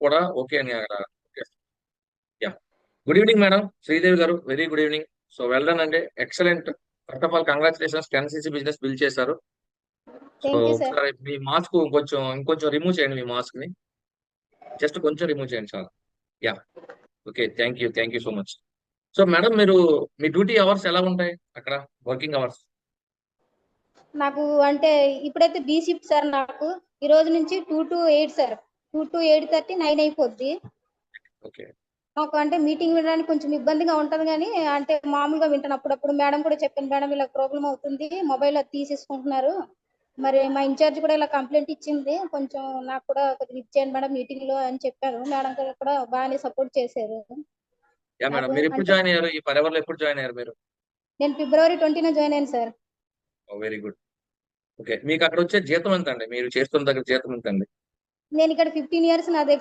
కూడా ఓకే అని అక్కడ yeah. Good evening madam Sridevi గారు, very good evening. So well done అండి, excellent. First of all congratulations, 10cc business build చేశారు. So thank you sir. ఒకసారి మీ మాస్క్ ఇంకొంచెం రిమూవ్ చేయండి, మీ మాస్క్ ని జస్ట్ కొంచెం రిమూవ్ చేయండి చాలు. Yeah. Okay, thank you so much. So madam, మీ డ్యూటీ అవర్స్ ఎలా ఉంటాయి అక్కడ, వర్కింగ్ అవర్స్? నాకు అంటే ఇప్పుడైతే బీ షిఫ్ట్ సార్. నాకు ఈ రోజు నుంచి 2 to 8 సార్. 2 to 8:30 9 అయిపోద్ది. ఓకే. నాకు అంటే మీటింగ్ వినడానికి కొంచెం ఇబ్బందిగా ఉంటది కానీ అంటే మామూలుగా వింటాను అప్పుడప్పుడు. మేడం కూడా చెప్పాను, మేడం ఇలా ప్రాబ్లం అవుతుంది, మొబైల్ అది తీసేసుకుంటున్నారు, మరి మా ఇన్ఛార్జ్ కూడా ఇలా కంప్లైంట్ ఇచ్చింది, కొంచెం నాకు కూడా కొద్దిగా ఇచ్చేయండి మేడం మీటింగ్ లో అని చెప్పాను. మేడం గారు కూడా బాగానే సపోర్ట్ చేశారు యా మేడం, నాకు. మీరు ఎప్పుడు అంటే జాయిన్ అయ్యారు ఈ పరివార్లో, ఎప్పుడు జాయిన్ అయ్యారు మీరు? నేను ఫిబ్రవరి 20న జాయిన్ అయ్యాను సార్. Very good. ఓకే, మీకు అక్కడ వచ్చే జీతం ఎంత అండి, మీరు చేస్తున్న దగ్గర జీతం ఎంత అండి? నేను ఇక్కడ 15 years నాది